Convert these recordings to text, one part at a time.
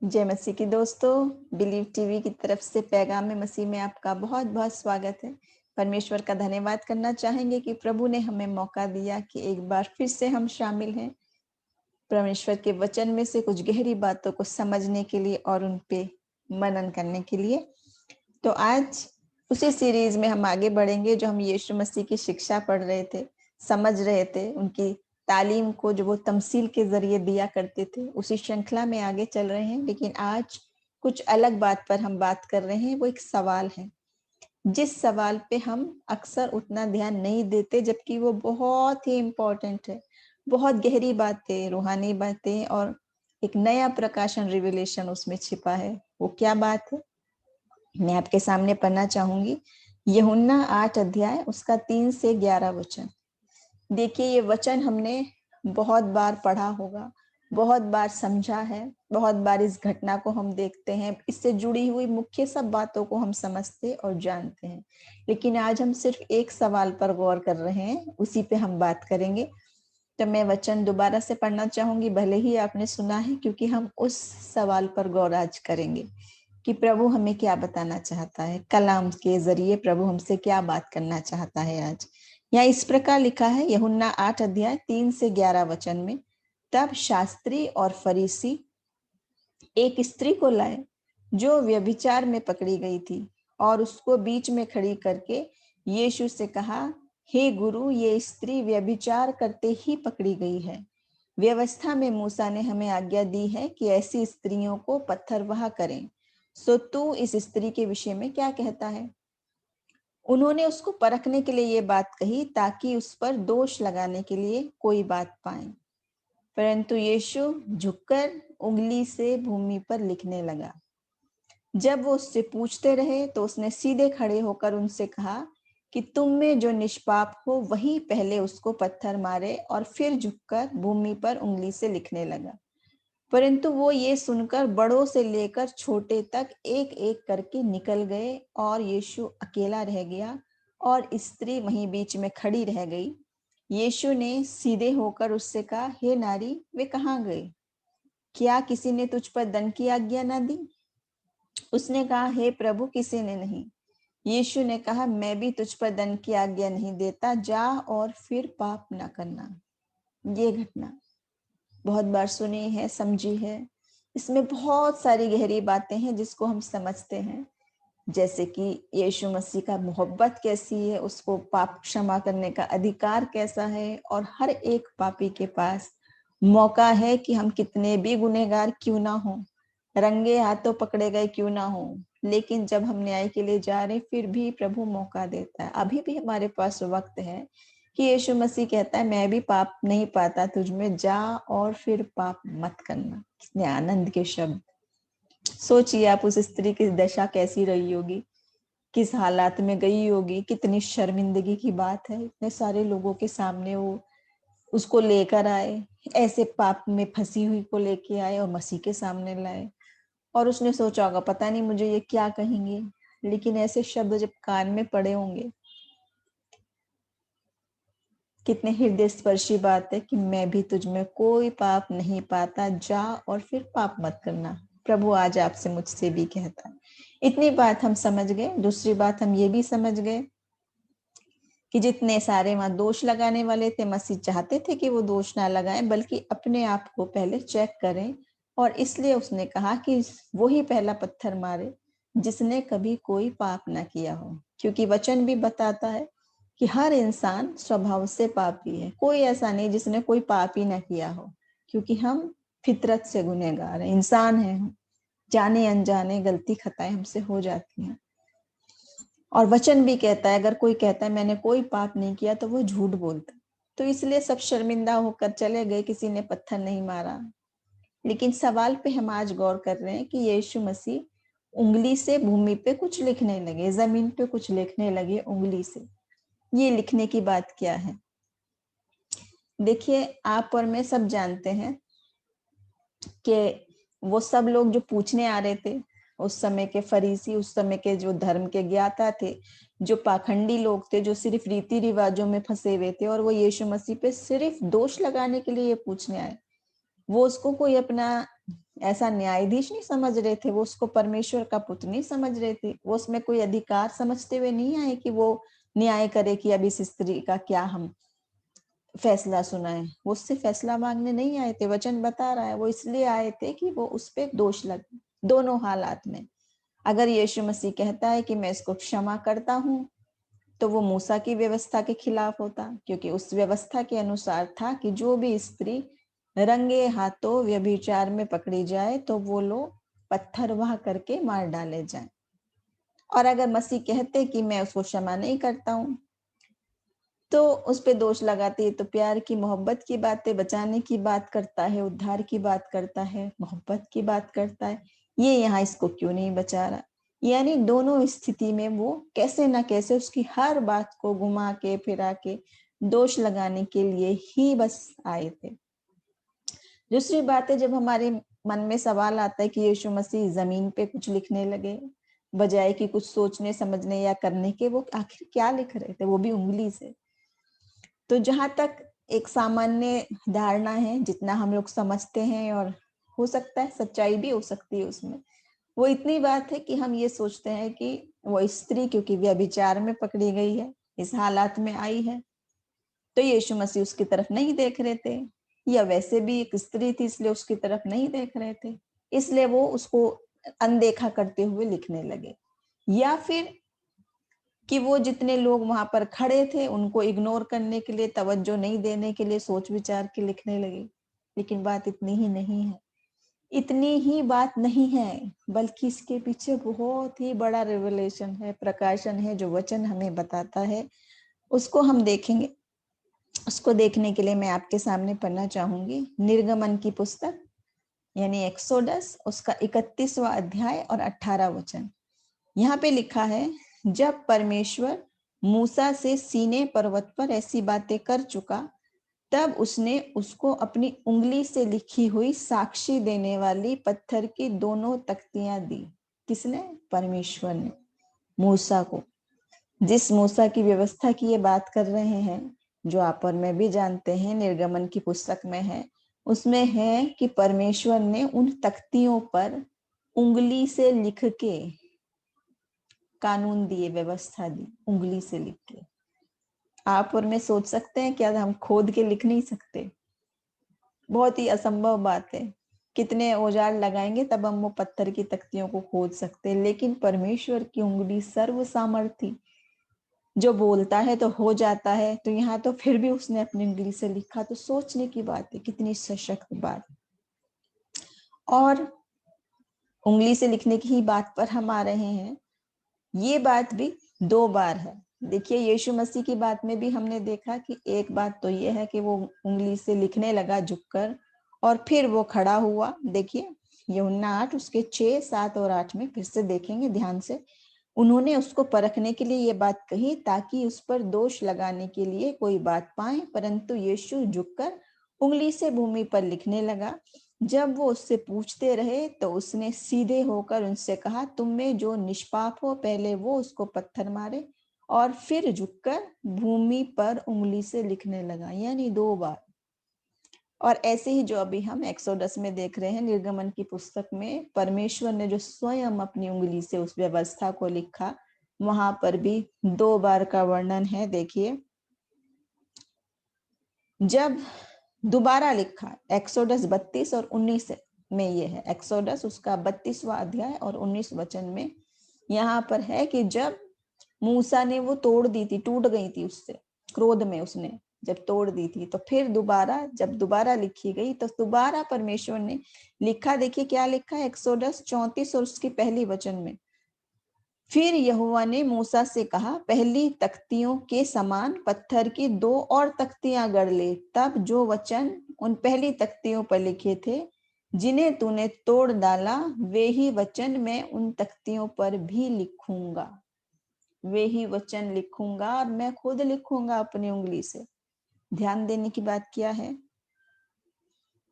जय मसीह की दोस्तों, बिलीव टीवी की तरफ से पैगाम मसीह में आपका बहुत बहुत स्वागत है। परमेश्वर का धन्यवाद करना चाहेंगे कि प्रभु ने हमें मौका दिया कि एक बार फिर से हम शामिल हैं परमेश्वर के वचन में से कुछ गहरी बातों को समझने के लिए और उन पे मनन करने के लिए। तो आज उसी सीरीज में हम आगे बढ़ेंगे जो हम यीशु मसीह की शिक्षा पढ़ रहे थे, समझ रहे थे, उनकी तालीम को जो वो तमसील के जरिए दिया करते थे, उसी श्रृंखला में आगे चल रहे हैं। लेकिन आज कुछ अलग बात पर हम बात कर रहे हैं। वो एक सवाल है जिस सवाल पे हम अक्सर उतना ध्यान नहीं देते, जबकि वो बहुत ही इम्पोर्टेंट है। बहुत गहरी बातें, रूहानी बातें और एक नया प्रकाशन, रिविलेशन उसमें छिपा है। वो क्या बात है मैं आपके सामने पढ़ना चाहूंगी। यूहन्ना 8 अध्याय उसका 3 से 11 वचन। देखिए, ये वचन हमने बहुत बार पढ़ा होगा, बहुत बार समझा है, बहुत बार इस घटना को हम देखते हैं, इससे जुड़ी हुई मुख्य सब बातों को हम समझते और जानते हैं। लेकिन आज हम सिर्फ एक सवाल पर गौर कर रहे हैं, उसी पे हम बात करेंगे। तो मैं वचन दोबारा से पढ़ना चाहूंगी, भले ही आपने सुना है, क्योंकि हम उस सवाल पर गौर आज करेंगे कि प्रभु हमें क्या बताना चाहता है। कलाम के जरिए प्रभु हमसे क्या बात करना चाहता है आज। यहाँ इस प्रकार लिखा है, यूहन्ना 8 अध्याय 3 से 11 वचन में। तब शास्त्री और फरीसी एक स्त्री को लाए जो व्यभिचार में पकड़ी गई थी, और उसको बीच में खड़ी करके यीशु से कहा, हे गुरु, ये स्त्री व्यभिचार करते ही पकड़ी गई है। व्यवस्था में मूसा ने हमें आज्ञा दी है कि ऐसी स्त्रियों को पत्थरवाह करें। सो तू इस स्त्री के विषय में क्या कहता है? उन्होंने उसको परखने के लिए ये बात कही ताकि उस पर दोष लगाने के लिए कोई बात पाए। परंतु यीशु झुककर उंगली से भूमि पर लिखने लगा। जब वो उससे पूछते रहे तो उसने सीधे खड़े होकर उनसे कहा कि तुम में जो निष्पाप हो वही पहले उसको पत्थर मारे, और फिर झुककर भूमि पर उंगली से लिखने लगा। परंतु वो ये सुनकर बड़ों से लेकर छोटे तक एक एक करके निकल गए, और यीशु अकेला रह गया और स्त्री वहीं बीच में खड़ी रह गई। यीशु ने सीधे होकर उससे कहा, हे नारी, वे कहाँ गए? क्या किसी ने तुझ पर दंड की आज्ञा ना दी? उसने कहा, हे प्रभु, किसी ने नहीं। यीशु ने कहा, मैं भी तुझ पर दंड की आज्ञा नहीं देता, जा और फिर पाप ना करना। ये घटना बहुत बार सुनी है, समझी है। इसमें बहुत सारी गहरी बातें हैं जिसको हम समझते हैं, जैसे कि यीशु मसीह का मोहब्बत कैसी है, उसको पाप क्षमा करने का अधिकार कैसा है, और हर एक पापी के पास मौका है कि हम कितने भी गुनहगार क्यों ना हो, रंगे हाथों पकड़े गए क्यों ना हो, लेकिन जब हम न्याय के लिए जा रहे फिर भी प्रभु मौका देता है। अभी भी हमारे पास वक्त है कि यीशु मसीह कहता है, मैं भी पाप नहीं पाता तुझ में, जा और फिर पाप मत करना। कितने आनंद के शब्द। सोचिए आप उस स्त्री की दशा कैसी रही होगी, किस हालात में गई होगी। कितनी शर्मिंदगी की बात है, इतने सारे लोगों के सामने वो उसको लेकर आए, ऐसे पाप में फंसी हुई को लेके आए और मसीह के सामने लाए। और उसने सोचा होगा, पता नहीं मुझे ये क्या कहेंगे, लेकिन ऐसे शब्द जब कान में पड़े होंगे, कितने हृदय स्पर्शी बात है कि मैं भी तुझ में कोई पाप नहीं पाता, जा और फिर पाप मत करना। प्रभु आज आपसे मुझसे भी कहता है। इतनी बात हम समझ गए। दूसरी बात हम ये भी समझ गए कि जितने सारे वहां दोष लगाने वाले थे, मसीह चाहते थे कि वो दोष ना लगाएं, बल्कि अपने आप को पहले चेक करें। और इसलिए उसने कहा कि वो ही पहला पत्थर मारे जिसने कभी कोई पाप ना किया हो, क्योंकि वचन भी बताता है कि हर इंसान स्वभाव से पापी है। कोई ऐसा नहीं जिसने कोई पाप ही ना किया हो, क्योंकि हम फितरत से गुनहगार हैं, इंसान हैं। जाने अनजाने गलती खताएं हमसे हो जाती हैं। और वचन भी कहता है, अगर कोई कहता है मैंने कोई पाप नहीं किया तो वो झूठ बोलता। तो इसलिए सब शर्मिंदा होकर चले गए, किसी ने पत्थर नहीं मारा। लेकिन सवाल पे हम आज गौर कर रहे हैं कि यीशु मसीह उंगली से भूमि पे कुछ लिखने लगे, जमीन पे कुछ लिखने लगे उंगली से। ये लिखने की बात क्या है? देखिए, आप और मैं सब जानते हैं कि वो सब लोग जो पूछने आ रहे थे, उस समय के फरीसी, उस समय के जो धर्म के ज्ञाता थे, जो पाखंडी लोग थे, जो सिर्फ रीति रिवाजों में फंसे हुए थे, और वो यीशु मसीह पे सिर्फ दोष लगाने के लिए ये पूछने आए। वो उसको कोई अपना ऐसा न्यायाधीश नहीं समझ रहे थे, वो उसको परमेश्वर का पुत्र नहीं समझ रहे थे, वो उसमें कोई अधिकार समझते हुए नहीं आए कि वो न्याय करे कि अब इस स्त्री का क्या हम फैसला सुनाए। वो उससे फैसला मांगने नहीं आए थे, वचन बता रहा है, वो इसलिए आए थे कि वो उस पे दोष लगे। दोनों हालात में अगर यीशु मसीह कहता है कि मैं इसको क्षमा करता हूँ, तो वो मूसा की व्यवस्था के खिलाफ होता, क्योंकि उस व्यवस्था के अनुसार था कि जो भी स्त्री रंगे हाथों व्यभिचार में पकड़ी जाए तो वो लोग पत्थर वहा करके मार डाले जाए। और अगर मसीह कहते कि मैं उसको क्षमा नहीं करता हूँ, तो उस पे दोष लगाते हैं। तो प्यार की, मोहब्बत की बातें, बचाने की बात करता है, उद्धार की बात करता है, मोहब्बत की बात करता है, ये यहाँ इसको क्यों नहीं बचा रहा? यानी दोनों स्थिति में वो कैसे ना कैसे उसकी हर बात को घुमा के फिरा के दोष लगाने के लिए ही बस आए थे। दूसरी बात है, जब हमारे मन में सवाल आता है कि यीशु मसीह जमीन पे कुछ लिखने लगे, बजाय कि कुछ सोचने समझने या करने के, वो आखिर क्या लिख रहे थे, वो भी उंगली से। तो जहां तक एक सामान्य धारणा है, जितना हम लोग समझते हैं, और हो सकता है सच्चाई भी हो सकती है उसमें, वो इतनी बात है कि हम ये सोचते हैं कि वो स्त्री क्योंकि व्यभिचार में पकड़ी गई है, इस हालात में आई है, तो यीशु मसीह उसकी तरफ नहीं देख रहे थे, या वैसे भी एक स्त्री थी इसलिए उसकी तरफ नहीं देख रहे थे, इसलिए वो उसको अनदेखा करते हुए लिखने लगे। या फिर कि वो जितने लोग वहां पर खड़े थे उनको इग्नोर करने के लिए, तवज्जो नहीं देने के लिए सोच विचार के लिखने लगे। लेकिन बात इतनी ही नहीं है, इतनी ही बात नहीं है, बल्कि इसके पीछे बहुत ही बड़ा रेवलेशन है, प्रकाशन है, जो वचन हमें बताता है, उसको हम देखेंगे। उसको देखने के लिए मैं आपके सामने पढ़ना चाहूंगी निर्गमन की पुस्तक, यानी एक्सोडस, उसका 31वां अध्याय और 18 वचन। यहाँ पे लिखा है, जब परमेश्वर मूसा से सीने पर्वत पर ऐसी बातें कर चुका, तब उसने उसको अपनी उंगली से लिखी हुई साक्षी देने वाली पत्थर की दोनों तख्तियां दी। किसने? परमेश्वर ने मूसा को। जिस मूसा की व्यवस्था की ये बात कर रहे हैं, जो आप और मैं भी जानते हैं, निर्गमन की पुस्तक में है, उसमें है कि परमेश्वर ने उन तख्तियों पर उंगली से लिख के कानून दिए, व्यवस्था दी, उंगली से लिख के। आप और मैं सोच सकते हैं क्या हम खोद के लिख नहीं सकते? बहुत ही असंभव बात है। कितने औजार लगाएंगे तब हम वो पत्थर की तख्तियों को खोद सकते हैं, लेकिन परमेश्वर की उंगली सर्व सामर्थी, जो बोलता है तो हो जाता है। तो यहाँ तो फिर भी उसने अपनी उंगली से लिखा, तो सोचने की बात है, कितनी सशक्त बात। और उंगली से लिखने की ही बात पर हम आ रहे हैं, ये बात भी 2 बार है। देखिए, यीशु मसीह की बात में भी हमने देखा कि एक बात तो ये है कि वो उंगली से लिखने लगा झुककर, और फिर वो खड़ा हुआ। देखिए यूहन्ना 8 उसके 6, 7 और 8 में फिर से देखेंगे ध्यान से। उन्होंने उसको परखने के लिए ये बात कही ताकि उस पर दोष लगाने के लिए कोई बात पाए, परंतु यीशु झुककर उंगली से भूमि पर लिखने लगा। जब वो उससे पूछते रहे तो उसने सीधे होकर उनसे कहा, तुम में जो निष्पाप हो पहले वो उसको पत्थर मारे। और फिर झुककर भूमि पर उंगली से लिखने लगा, यानी 2 बार। और ऐसे ही जो अभी हम एक्सोडस में देख रहे हैं, निर्गमन की पुस्तक में, परमेश्वर ने जो स्वयं अपनी उंगली से उस व्यवस्था को लिखा, वहां पर भी 2 बार का वर्णन है। देखिए, जब दोबारा लिखा, एक्सोडस 32 और 19 में ये है, एक्सोडस उसका 32वां अध्याय और 19 वचन में यहाँ पर है कि जब मूसा ने वो तोड़ दी थी, टूट गई थी उससे, क्रोध में उसने जब तोड़ दी थी, तो फिर दोबारा, जब दोबारा लिखी गई तो दोबारा परमेश्वर ने लिखा। देखिए क्या लिखा है, एक्सोडस 34 और उसकी पहली वचन में, फिर यहोवा ने मूसा से कहा, पहली तख्तियों के समान पत्थर की 2 और तख्तियां गढ़ ले। तब जो वचन उन पहली तख्तियों पर लिखे थे जिन्हें तूने तोड़ डाला, वे ही वचन मैं उन तख्तियों पर भी लिखूंगा। वे ही वचन लिखूंगा, और मैं खुद लिखूंगा अपनी उंगली से। ध्यान देने की बात क्या है,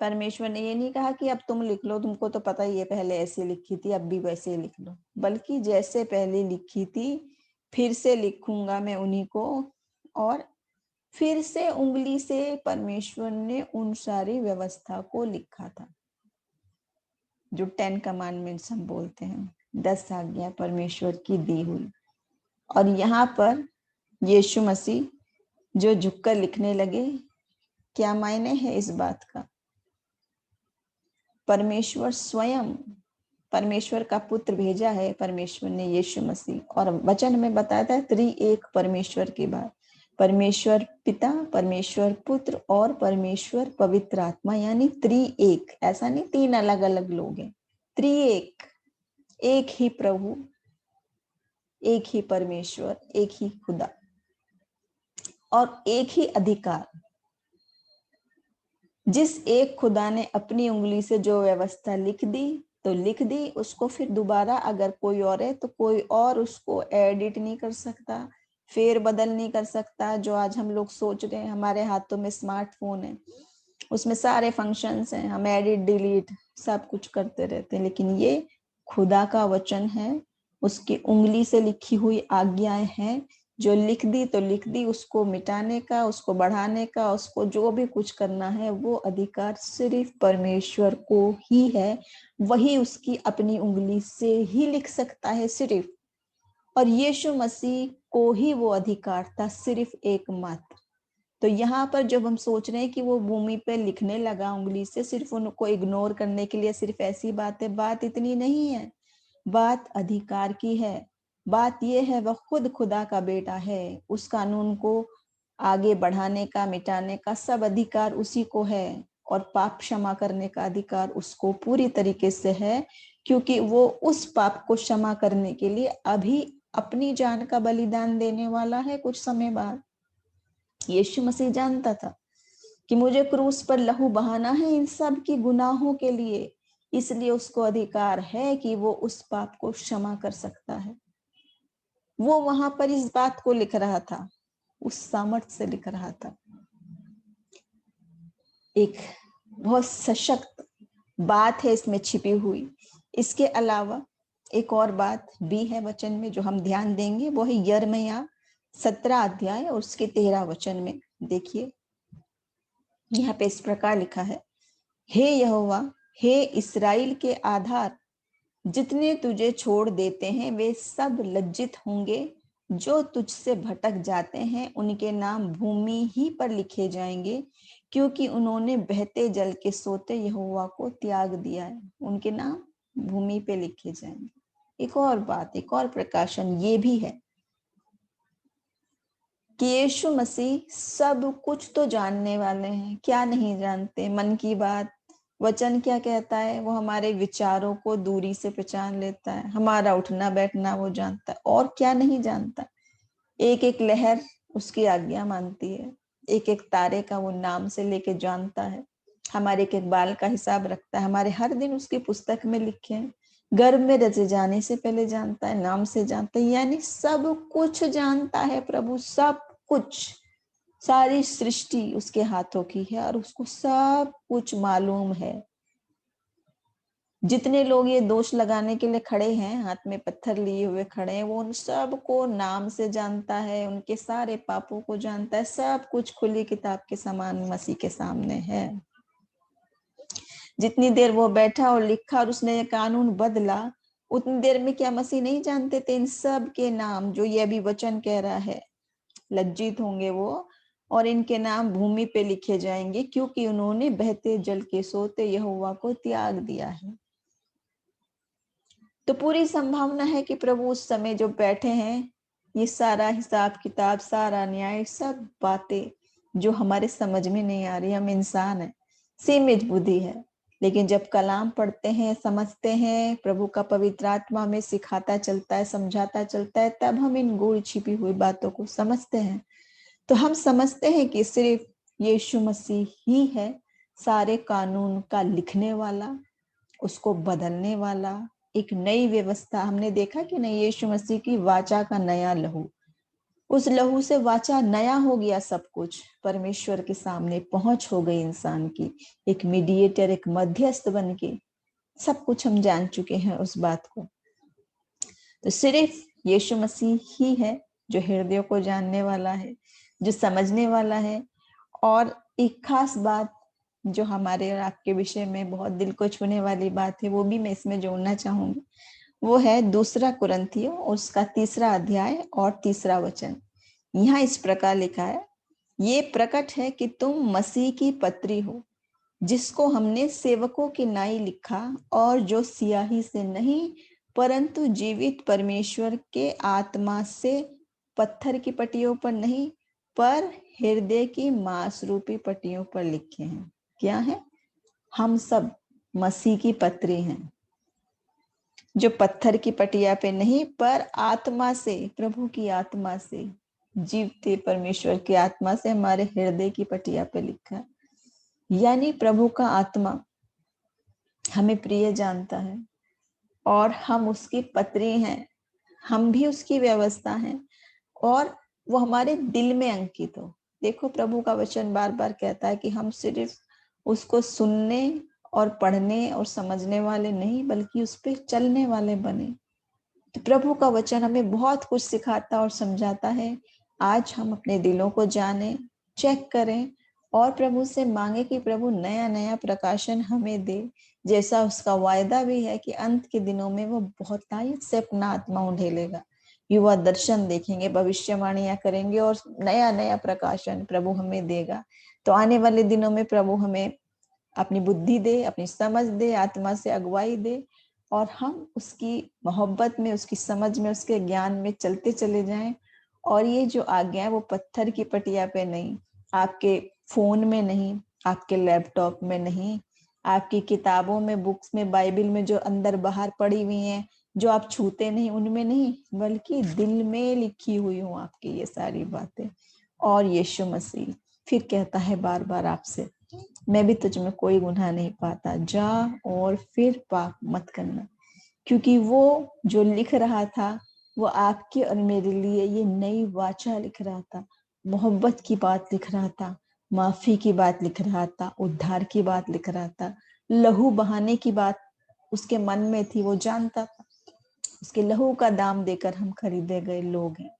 परमेश्वर ने ये नहीं कहा कि अब तुम लिख लो, तुमको तो पता ही है पहले ऐसे लिखी थी, अब भी वैसे लिख लो, बल्कि जैसे पहले लिखी थी फिर से लिखूंगा मैं उन्हीं को। और फिर से उंगली से परमेश्वर ने उन सारी व्यवस्था को लिखा था। जो 10 कमांडमेंट्स हम बोलते हैं, 10 आज्ञा परमेश्वर की दी हुई। और यहाँ पर यीशु मसीह जो झुककर लिखने लगे, क्या मायने है इस बात का? परमेश्वर स्वयं, परमेश्वर का पुत्र भेजा है परमेश्वर ने यीशु मसीह, और वचन में बताता है त्रिएक परमेश्वर की बात, परमेश्वर पिता, परमेश्वर पुत्र और परमेश्वर पवित्र आत्मा, यानी त्रिएक। ऐसा नहीं 3 अलग अलग लोग हैं, त्रिएक, एक ही प्रभु, एक ही परमेश्वर, एक ही खुदा और एक ही अधिकार। जिस एक खुदा ने अपनी उंगली से जो व्यवस्था लिख दी तो लिख दी, उसको फिर दोबारा अगर कोई और है तो कोई और उसको एडिट नहीं कर सकता, फेर बदल नहीं कर सकता। जो आज हम लोग सोच रहे हैं, हमारे हाथों में स्मार्टफोन है, उसमें सारे फंक्शंस हैं, हम एडिट डिलीट सब कुछ करते रहते हैं, लेकिन ये खुदा का वचन है, उसकी उंगली से लिखी हुई आज्ञाएं हैं। जो लिख दी तो लिख दी, उसको मिटाने का, उसको बढ़ाने का, उसको जो भी कुछ करना है, वो अधिकार सिर्फ परमेश्वर को ही है। वही उसकी अपनी उंगली से ही लिख सकता है सिर्फ, और यीशु मसीह को ही वो अधिकार था, सिर्फ एकमात्र। तो यहाँ पर जब हम सोच रहे हैं कि वो भूमि पे लिखने लगा उंगली से, सिर्फ उनको इग्नोर करने के लिए, सिर्फ ऐसी बात है, बात इतनी नहीं है, बात अधिकार की है। बात यह है वह खुद खुदा का बेटा है, उस कानून को आगे बढ़ाने का, मिटाने का सब अधिकार उसी को है, और पाप क्षमा करने का अधिकार उसको पूरी तरीके से है, क्योंकि वो उस पाप को क्षमा करने के लिए अभी अपनी जान का बलिदान देने वाला है कुछ समय बाद। यीशु मसीह जानता था कि मुझे क्रूस पर लहू बहाना है इन सब की गुनाहों के लिए, इसलिए उसको अधिकार है कि वो उस पाप को क्षमा कर सकता है। वो वहां पर इस बात को लिख रहा था, उस सामर्थ्य से लिख रहा था। एक बहुत सशक्त बात है इसमें छिपी हुई। इसके अलावा एक और बात भी है वचन में जो हम ध्यान देंगे, वो है यिर्मयाह 17 अध्याय और उसके 13 वचन में। देखिए यहाँ पे इस प्रकार लिखा है, हे यहोवा, हे इस्राएल के आधार, जितने तुझे छोड़ देते हैं वे सब लज्जित होंगे, जो तुझसे भटक जाते हैं उनके नाम भूमि ही पर लिखे जाएंगे, क्योंकि उन्होंने बहते जल के सोते यहोवा को त्याग दिया है, उनके नाम भूमि पे लिखे जाएंगे। एक और बात, एक और प्रकाशन ये भी है कि यीशु मसीह सब कुछ तो जानने वाले हैं, क्या नहीं जानते? मन की बात, वचन क्या कहता है, वो हमारे विचारों को दूरी से पहचान लेता है, हमारा उठना बैठना वो जानता है, और क्या नहीं जानता? एक एक लहर उसकी आज्ञा मानती है, एक एक तारे का वो नाम से लेके जानता है, हमारे एक एक बाल का हिसाब रखता है, हमारे हर दिन उसकी पुस्तक में लिखे हैं, गर्भ में रचे जाने से पहले जानता है, नाम से जानता है, यानी सब कुछ जानता है प्रभु, सब कुछ। सारी सृष्टि उसके हाथों की है और उसको सब कुछ मालूम है। जितने लोग ये दोष लगाने के लिए खड़े हैं, हाथ में पत्थर लिए हुए खड़े हैं, वो उन सब को नाम से जानता है, उनके सारे पापों को जानता है, सब कुछ खुली किताब के समान मसीह के सामने है। जितनी देर वो बैठा और लिखा और उसने ये कानून बदला, उतनी देर में क्या मसीह नहीं जानते थे इन सब के नाम? जो ये अभी वचन कह रहा है, लज्जित होंगे वो और इनके नाम भूमि पे लिखे जाएंगे, क्योंकि उन्होंने बहते जल के सोते यहोवा को त्याग दिया है। तो पूरी संभावना है कि प्रभु उस समय जो बैठे हैं, ये सारा हिसाब किताब, सारा न्याय, सब बातें जो हमारे समझ में नहीं आ रही, हम इंसान हैं, सीमित बुद्धि है, लेकिन जब कलाम पढ़ते हैं, समझते हैं, प्रभु का पवित्र आत्मा हमें सिखाता चलता है, समझाता चलता है, तब हम इन गूढ़ छिपी हुई बातों को समझते हैं। तो हम समझते हैं कि सिर्फ यीशु मसीह ही है सारे कानून का लिखने वाला, उसको बदलने वाला, एक नई व्यवस्था। हमने देखा कि नहीं, यीशु मसीह की वाचा का नया लहू, उस लहू से वाचा नया हो गया, सब कुछ परमेश्वर के सामने पहुंच हो गई इंसान की, एक मीडिएटर, एक मध्यस्थ बन के। सब कुछ हम जान चुके हैं उस बात को। तो सिर्फ यीशु मसीह ही है जो हृदय को जानने वाला है, जो समझने वाला है। और एक खास बात जो हमारे और आपके विषय में बहुत दिल को छूने वाली बात है, वो भी मैं इसमें जोड़ना चाहूंगी। वो है 2 कुरिन्थियों उसका 3 अध्याय और 3 वचन। यहाँ इस प्रकार लिखा है, ये प्रकट है कि तुम मसीह की पत्री हो, जिसको हमने सेवकों की नाई लिखा, और जो सियाही से नहीं परंतु जीवित परमेश्वर के आत्मा से पत्थर की पट्टियों पर नहीं पर हृदय की मांस रूपी पट्टियों पर लिखे हैं। क्या है? हम सब मसीह की पत्री हैं, जो पत्थर की पटिया पे नहीं पर आत्मा से, प्रभु की आत्मा से, जीवते परमेश्वर की आत्मा से हमारे हृदय की पटिया पे लिखा है। यानी प्रभु का आत्मा हमें प्रिय जानता है और हम उसकी पत्री हैं, हम भी उसकी व्यवस्था हैं और वो हमारे दिल में अंकित हो। देखो, प्रभु का वचन बार बार कहता है कि हम सिर्फ उसको सुनने और पढ़ने और समझने वाले नहीं, बल्कि उस पर चलने वाले बने। तो प्रभु का वचन हमें बहुत कुछ सिखाता और समझाता है। आज हम अपने दिलों को जाने, चेक करें और प्रभु से मांगे कि प्रभु नया नया प्रकाशन हमें दे, जैसा उसका वायदा भी है कि अंत के दिनों में वो बहुतायत से अपना आत्मा उंडेलेगा। युवा दर्शन देखेंगे, भविष्यवाणियां करेंगे और नया नया प्रकाशन प्रभु हमें देगा। तो आने वाले दिनों में प्रभु हमें अपनी बुद्धि दे, अपनी समझ दे, आत्मा से अगुवाई दे और हम उसकी मोहब्बत में, उसकी समझ में, उसके ज्ञान में चलते चले जाएं। और ये जो आज्ञा है वो पत्थर की पटिया पे नहीं, आपके फोन में नहीं, आपके लैपटॉप में नहीं, आपकी किताबों में, बुक्स में, बाइबल में जो अंदर बाहर पड़ी हुई हैं, जो आप छूते नहीं, उनमें नहीं, बल्कि दिल में लिखी हुई हूँ आपकी ये सारी बातें। और यीशु मसीह फिर कहता है बार बार आपसे, मैं भी तुझ में कोई गुनाह नहीं पाता, जा और फिर पाप मत करना। क्योंकि वो जो लिख रहा था वो आपके और मेरे लिए ये नई वाचा लिख रहा था, मोहब्बत की बात लिख रहा था, माफी की बात लिख रहा था, उद्धार की बात लिख रहा था, लहू बहाने की बात उसके मन में थी। वो जानता था उसके लहू का दाम देकर हम खरीदे गए लोग हैं।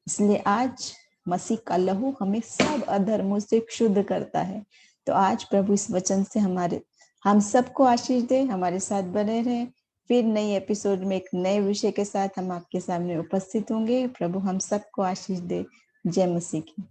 इसलिए आज मसीह का लहू हमें सब अधर्मों से शुद्ध करता है। तो आज प्रभु इस वचन से हम सबको आशीष दे, हमारे साथ बने रहे। फिर नई एपिसोड में एक नए विषय के साथ हम आपके सामने उपस्थित होंगे। प्रभु हम सबको आशीष दे। जय मसीह की।